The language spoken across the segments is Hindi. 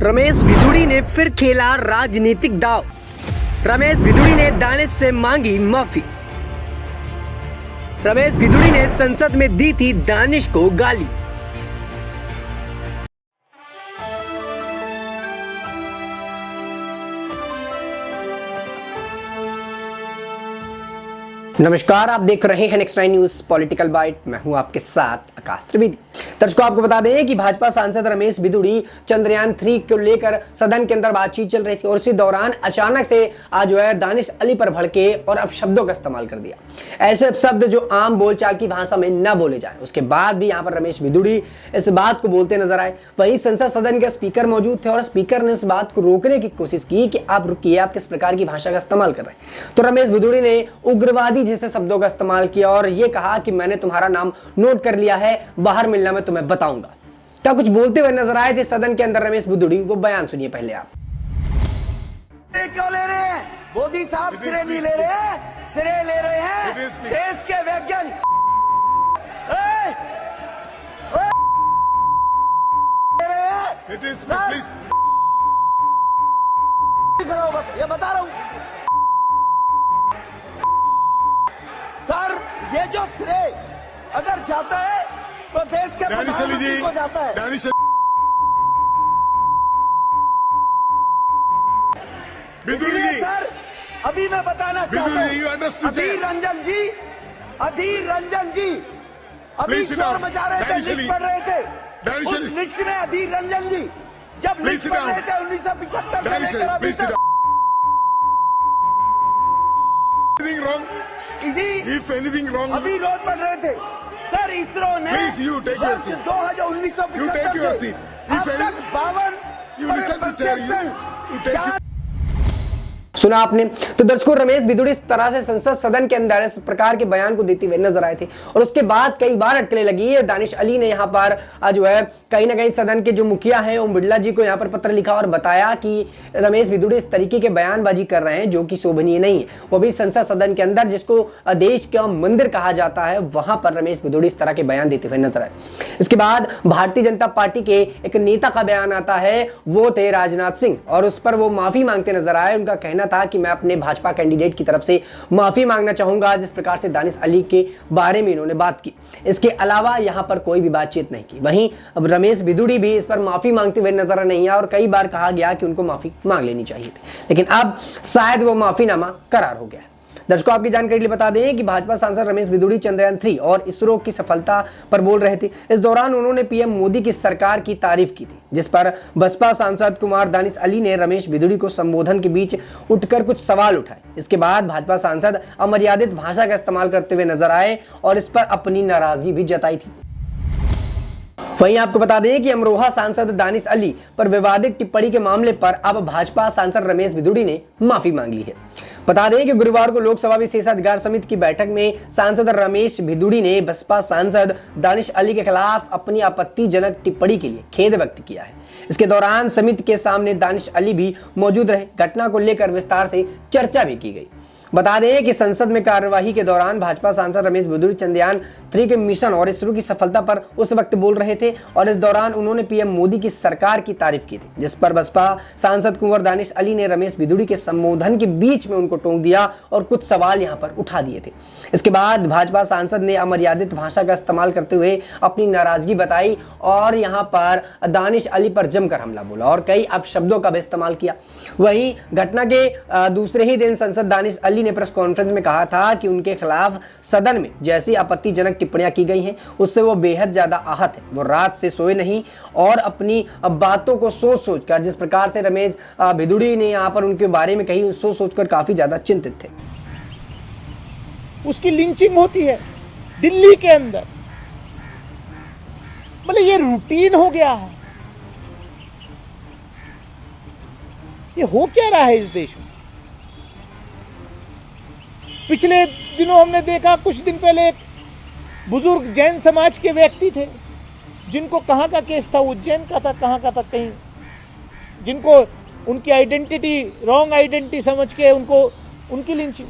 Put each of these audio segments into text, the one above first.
रमेश भिदुड़ी ने फिर खेला राजनीतिक दांव। रमेश भिदुड़ी ने दानिश से मांगी माफी। रमेश भिदुड़ी ने संसद में दी थी दानिश को गाली। नमस्कार, आप देख रहे हैं नेक्स्ट 9 न्यूज पॉलिटिकल बाइट। मैं हूं आपके साथ आकाश त्रिवेदी। दर्शकों, आपको बता दें कि भाजपा सांसद रमेश भिदुड़ी चंद्रयान 3 को लेकर सदन के अंदर बातचीत चल रही थी और उसी दौरान अचानक से आज जो है दानिश अली पर भड़के और अब शब्दों का इस्तेमाल कर दिया। ऐसे शब्द जो आम बोलचाल की भाषा में न बोले जाए। उसके बाद भी यहाँ पर रमेश भिदुड़ी इस बात को बोलते नजर आए। वहीं संसद सदन के स्पीकर मौजूद थे और स्पीकर ने इस बात को रोकने की कोशिश की कि आप रुकिए, आप किस प्रकार की भाषा का इस्तेमाल कर रहे हैं। तो रमेश भिदुड़ी ने उग्रवादी जैसे शब्दों का इस्तेमाल किया और यह कहा कि मैंने तुम्हारा नाम नोट कर लिया है, बाहर मिलना मैं तुम्हें बताऊंगा। क्या कुछ बोलते हुए नजर आए थे सदन के अंदर रमेश भिदुड़ी, वो बयान सुनिए पहले आप। क्यों ले रहे हैं? मोदी साहब सिरे नहीं ले रहे हैं, सिरे ले रहे हैं देश के वैज्ञानिक। ये बता रहा हूं सर, ये जो श्रेय अगर जाता है तो देश के प्रधानमंत्री को जाता है। सर, अभी मैं बताना चाहता हूँ, अधीर रंजन जी अभी शोर मचा रहे थे, लिस्ट पढ़ रहे थे। उस लिस्ट में अधीर रंजन जी जब लिस्ट पढ़ रहे थे 1975 से लेकर अभी तक If anything wrong, अभी रोज पढ़ रहे थे सर। इसरो ने Please, you take your seat. 1975 से अब तक 52% सुना आपने। तो दर्शकों, रमेश भिदुड़ी इस तरह से संसद सदन के अंदर इस प्रकार के बयान को देते हुए नजर आए थे और उसके बाद कई बार अटकलें लगी। दानिश अली ने यहाँ पर जो है कहीं ना कहीं सदन के जो मुखिया हैं ओम बिड़ला जी को यहाँ पर पत्र लिखा और बताया कि रमेश भिदुड़ी इस तरीके के बयानबाजी कर रहे हैं जो कि शोभनीय नहीं है, वो भी संसद सदन के अंदर जिसको देश का मंदिर कहा जाता है, वहां पर रमेश भिदुड़ी इस तरह के बयान देते हुए नजर आए। इसके बाद भारतीय जनता पार्टी के एक नेता का बयान आता है, वो थे राजनाथ सिंह, और उस पर वो माफी मांगते नजर आए। उनका कहना था कि मैं अपने भाजपा कैंडिडेट की तरफ से माफी मांगना चाहूंगा जिस प्रकार से दानिश अली के बारे में इन्होंने बात की। इसके अलावा यहां पर कोई भी बातचीत नहीं की। वहीं अब रमेश भिदुड़ी भी इस पर माफी मांगते हुए नजर नहीं आया और कई बार कहा गया कि उनको माफी मांग लेनी चाहिए थी, लेकिन अब शायद वो माफीनामा करार हो गया है। दर्शकों, आपकी जानकारी के लिए बता दें कि भाजपा सांसद रमेश भिदुड़ी चंद्रयान 3 और इसरो की सफलता पर बोल रहे थे। इस दौरान उन्होंने पीएम मोदी की सरकार की तारीफ की थी, जिस पर बसपा सांसद कुमार दानिश अली ने रमेश भिदुड़ी को संबोधन के बीच उठकर कुछ सवाल उठाए। इसके बाद भाजपा सांसद अमर्यादित भाषा का इस्तेमाल करते हुए नजर आए और इस पर अपनी नाराजगी भी जताई थी। वहीं आपको बता दें कि अमरोहा सांसद दानिश अली पर विवादित टिप्पणी के मामले पर अब भाजपा सांसद रमेश भिदुड़ी ने माफी मांग ली है। बता दें कि गुरुवार को लोकसभा विशेषाधिकार समिति की बैठक में सांसद रमेश भिदुड़ी ने बसपा सांसद दानिश अली के खिलाफ अपनी आपत्तिजनक टिप्पणी के लिए खेद व्यक्त किया है। इसके दौरान समिति के सामने दानिश अली भी मौजूद रहे। घटना को लेकर विस्तार से चर्चा भी की गई। बता दें कि संसद में कार्यवाही के दौरान भाजपा सांसद रमेश भिदुड़ी चंद्रयान 3 के मिशन और इसरो की सफलता पर उस वक्त बोल रहे थे और इस दौरान उन्होंने पीएम मोदी की सरकार की तारीफ की थी, जिस पर बसपा सांसद कुंवर दानिश अली ने रमेश भिदुड़ी के संबोधन के बीच में उनको टोक दिया और कुछ सवाल यहां पर उठा दिए थे। इसके बाद भाजपा सांसद ने अमर्यादित भाषा का इस्तेमाल करते हुए अपनी नाराजगी बताई और यहां पर दानिश अली पर जमकर हमला बोला और कई अपशब्दों का भी इस्तेमाल किया। वहीं घटना के दूसरे ही दिन संसद दानिश अली ने प्रेस कॉन्फ्रेंस में कहा था कि उनके खिलाफ सदन में जैसी आपत्तिजनक टिप्पणियां की गई हैं उससे वो बेहद ज्यादा आहत है। वो रात से सोए नहीं और अपनी बातों को सोच सोचकर, जिस प्रकार से रमेश भिदुड़ी ने यहां पर उनके बारे में कही, सोच सोचकर काफी ज्यादा चिंतित थे। उसकी लिंचिंग होती है दिल्ली के अंदर, मतलब ये रूटीन हो गया है। ये हो क्या रहा है इस देश में? पिछले दिनों हमने देखा, कुछ दिन पहले एक बुजुर्ग जैन समाज के व्यक्ति थे जिनको कहाँ का केस था, उज्जैन का था, कहाँ का था, कहीं, जिनको उनकी आइडेंटिटी रॉन्ग आइडेंटिटी समझ के उनको उनकी लिंचिंग,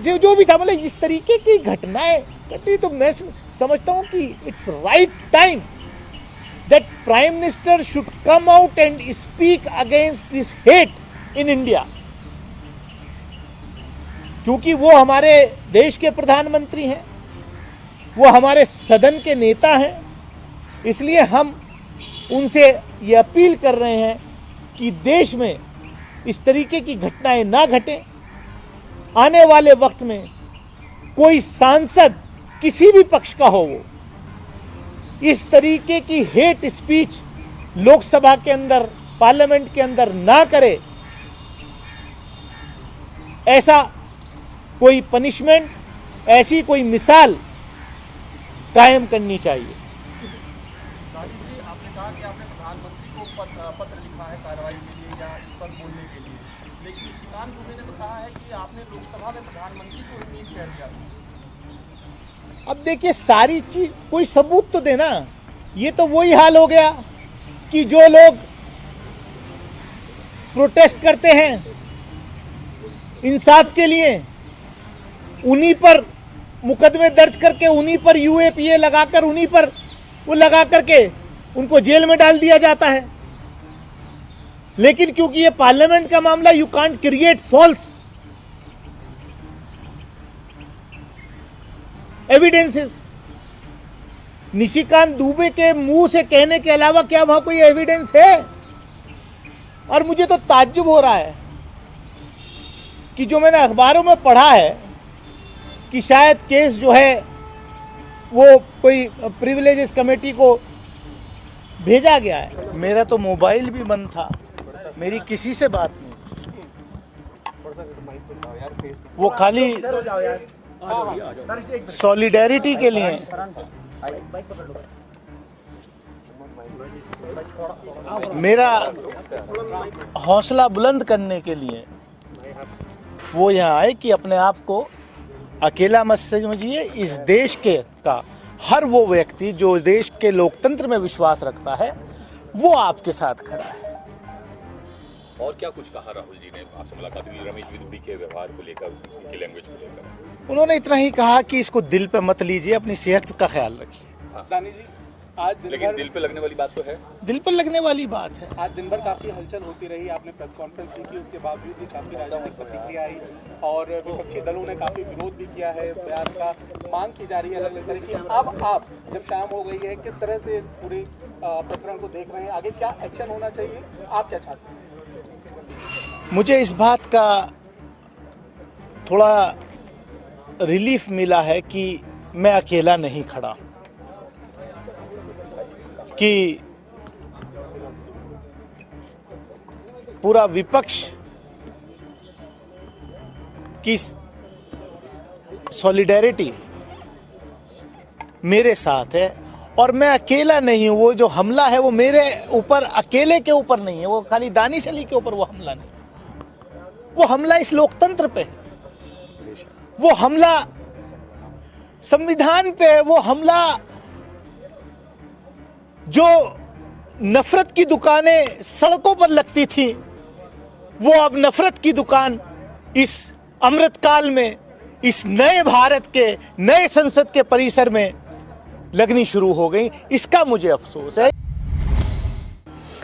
जो भी था, मतलब इस तरीके की घटनाएं घटी। तो मैं समझता हूं कि it's right time that Prime Minister should come out and speak against this hate in India. क्योंकि वो हमारे देश के प्रधानमंत्री हैं, वो हमारे सदन के नेता हैं, इसलिए हम उनसे ये अपील कर रहे हैं कि देश में इस तरीके की घटनाएं ना घटें। आने वाले वक्त में कोई सांसद किसी भी पक्ष का हो, वो इस तरीके की हेट स्पीच लोकसभा के अंदर, पार्लियामेंट के अंदर ना करे, ऐसा कोई पनिशमेंट, ऐसी कोई मिसाल कायम करनी चाहिए। आपने कहा कि आपने प्रधानमंत्री को पत्र लिखा है कार्रवाई के लिए या इस पर बोलने के लिए, लेकिन श्रीकांत दुबे ने कहा है कि आपने लोकसभा में प्रधानमंत्री को इमेज शेयर किया। अब देखिए, सारी चीज कोई सबूत तो देना। ये तो वही हाल हो गया कि जो लोग प्रोटेस्ट करते हैं इंसाफ के लिए, उन्हीं पर मुकदमे दर्ज करके, उन्हीं पर यूएपीए लगाकर, उन्हीं पर वो लगा करके उनको जेल में डाल दिया जाता है। लेकिन क्योंकि ये पार्लियामेंट का मामला, you can't create false evidences. Nishikant Dubey के मुंह से कहने के अलावा क्या वहां कोई एविडेंस है? और मुझे तो ताज्जुब हो रहा है कि जो मैंने अखबारों में पढ़ा है कि शायद केस जो है वो कोई प्रिविलेजेस कमेटी को भेजा गया है। मेरा तो मोबाइल भी बंद था, मेरी किसी से बात नहीं, वो खाली सॉलिडेरिटी के लिए, मेरा हौसला बुलंद करने के लिए वो यहाँ आए कि अपने आप को अकेला मत समझिए। इस देश के का हर वो व्यक्ति जो देश के लोकतंत्र में विश्वास रखता है, वो आपके साथ खड़ा है। और क्या कुछ कहा राहुल जी ने? आपसे मुलाकात हुई, रमेश बिधूड़ी के व्यवहार को लेकर, उनकी लैंग्वेज को लेकर? उन्होंने इतना ही कहा कि इसको दिल पे मत लीजिए, अपनी सेहत का ख्याल रखिए। दानी जी, आज लेकिन दिल पे लगने वाली बात तो है। दिल पर लगने वाली बात है। आज दिन भर काफी हलचल होती रही, आपने प्रेस कॉन्फ्रेंस की, उसके बावजूद भी काफी राजनीतिक प्रतिक्रिया आई और विपक्षी दलों ने काफी विरोध भी किया है, बयान का मांग की जा रही है अलग अलग तरह की। अब आप जब शाम हो गई है, किस तरह से इस पूरे प्रकरण को देख रहे हैं? आगे क्या एक्शन होना चाहिए? आप क्या चाहते हैं? मुझे इस बात का थोड़ा रिलीफ मिला है कि मैं अकेला नहीं खड़ा, कि पूरा विपक्ष की सॉलिडेरिटी मेरे साथ है और मैं अकेला नहीं हूं। वो जो हमला है वो मेरे ऊपर अकेले के ऊपर नहीं है, वो खाली दानिश अली के ऊपर वो हमला नहीं, वो हमला इस लोकतंत्र पे, वो हमला संविधान पे, वो हमला जो नफरत की दुकानें सड़कों पर लगती थी, वो अब नफरत की दुकान इस अमृतकाल में, इस नए भारत के नए संसद के परिसर में लगनी शुरू हो गई। इसका मुझे अफसोस है।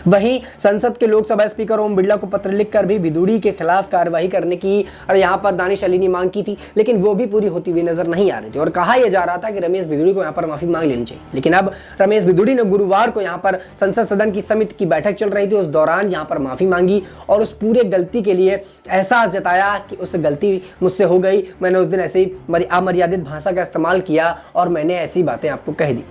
वहीं संसद के लोकसभा स्पीकर ओम बिरला को पत्र लिखकर भी बिधूड़ी के खिलाफ कार्रवाई करने की और यहां पर दानिश अली ने मांग की थी, लेकिन वो भी पूरी होती हुई नजर नहीं आ रही थी और कहा यह जा रहा था कि रमेश बिधूड़ी को यहां पर माफी मांग लेनी चाहिए। लेकिन अब रमेश बिधूड़ी ने गुरुवार को यहां पर संसद सदन की समिति की बैठक चल रही थी, उस दौरान यहां पर माफी मांगी और उस पूरे गलती के लिए एहसास जताया कि उस गलती मुझसे हो गई, मैंने उस दिन ऐसे ही अमर्यादित भाषा का इस्तेमाल किया और मैंने ऐसी बातें आपको कह दी।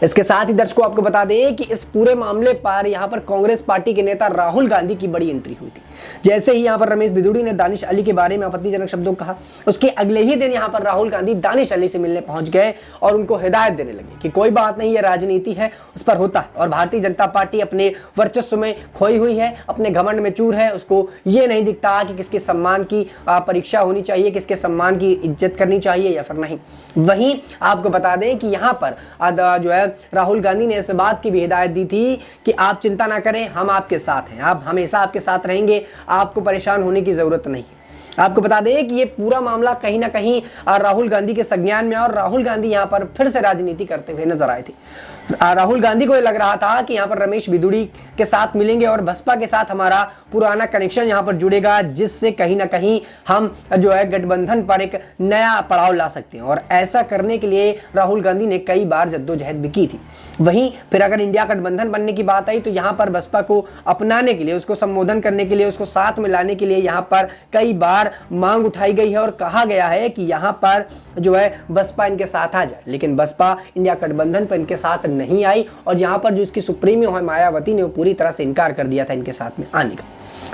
इसके साथ ही दर्शकों आपको बता दें कि इस पूरे मामले पर यहां पर कांग्रेस पार्टी के नेता राहुल गांधी की बड़ी एंट्री हुई थी। जैसे ही यहां पर रमेश बिधूड़ी ने दानिश अली के बारे में आपत्तिजनक शब्दों कहा, उसके अगले ही दिन यहां पर राहुल गांधी दानिश अली से मिलने पहुंच गए और उनको हिदायत देने लगे कि कोई बात नहीं, ये राजनीति है, उस पर होता है और भारतीय जनता पार्टी अपने वर्चस्व में खोई हुई है, अपने घमंड में चूर है, उसको ये नहीं दिखता कि किसके सम्मान की परीक्षा होनी चाहिए, किसके सम्मान की इज्जत करनी चाहिए या फिर नहीं। वहीं आपको बता दें कि यहां पर जो है राहुल गांधी ने इस बात की भी हिदायत दी थी कि आप चिंता ना करें, हम आपके साथ हैं, आप हमेशा आपके साथ रहेंगे, आपको परेशान होने की जरूरत नहीं। आपको बता दें कि ये पूरा मामला कहीं ना कहीं राहुल गांधी के संज्ञान में और राहुल गांधी यहां पर फिर से राजनीति करते हुए नजर आए थे। राहुल गांधी को ये लग रहा था कि यहाँ पर रमेश बिधूड़ी के साथ मिलेंगे और बसपा के साथ हमारा पुराना कनेक्शन यहाँ पर जुड़ेगा, जिससे कहीं ना कहीं हम जो है गठबंधन पर एक नया पड़ाव ला सकते हैं। और ऐसा करने के लिए राहुल गांधी ने कई बार जद्दोजहद भी की थी। वहीं फिर अगर इंडिया गठबंधन बनने की बात आई तो यहाँ पर बसपा को अपनाने के लिए, उसको संबोधन करने के लिए, उसको साथ में लाने के लिए यहाँ पर कई बार मांग उठाई गई है और कहा गया है कि यहाँ पर जो है बसपा इनके साथ आ जाए। लेकिन बसपा इंडिया गठबंधन पर इनके साथ नहीं आई और यहाँ पर जो इसकी सुप्रीमो है मायावती ने वो पूरी तरह से इनकार कर दिया था इनके साथ में आने का।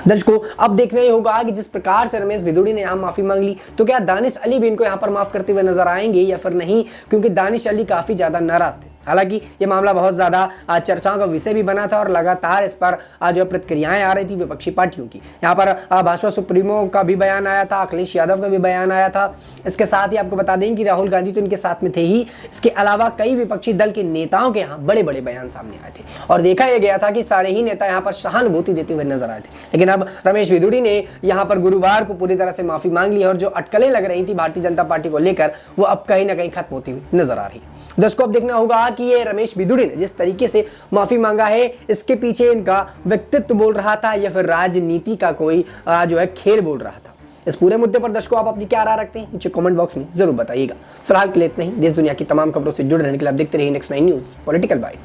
दर्शकों, अब देखना ही होगा कि जिस प्रकार से रमेश बिधूड़ी ने यहाँ माफी मांग ली तो क्या दानिश अली भी इनको यहाँ पर माफ करते हुए नजर आएंगे या फिर नहीं, क्योंकि दानिश अली काफी ज्यादा नाराज थे। हालांकि ये मामला बहुत ज्यादा चर्चाओं का विषय भी बना था और लगातार इस पर जो प्रतिक्रियाएं आ रही थी विपक्षी पार्टियों की। यहाँ पर भाजपा सुप्रीमो का भी बयान आया था, अखिलेश यादव का भी बयान आया था। इसके साथ ही आपको बता दें कि राहुल गांधी तो इनके साथ में थे ही, इसके अलावा कई विपक्षी दल के नेताओं के यहाँ बड़े बड़े बयान सामने आए थे और देखा यह गया था कि सारे ही नेता यहाँ पर सहानुभूति देते हुए नजर आए थे। लेकिन अब रमेश बिधूड़ी ने यहाँ पर गुरुवार को पूरी तरह से माफी मांग ली और जो अटकलें लग रही थी भारतीय जनता पार्टी को लेकर वो अब कहीं ना कहीं खत्म होती हुई नजर आ रही। दर्शकों, अब देखना होगा कि ये रमेश बिधूड़ी ने जिस तरीके से माफी मांगा है इसके पीछे इनका व्यक्तित्व बोल रहा था या फिर राजनीति का कोई जो है खेल बोल रहा था। इस पूरे मुद्दे पर दर्शकों आप अपनी क्या राय रखते हैं नीचे कमेंट बॉक्स में जरूर बताइएगा। फिलहाल के लिए इतना ही। देश दुनिया की तमाम खबरों से जुड़े रहने के लिए आप देखते रहिए नेक्स्ट 9 न्यूज़ पॉलिटिकल बाइट।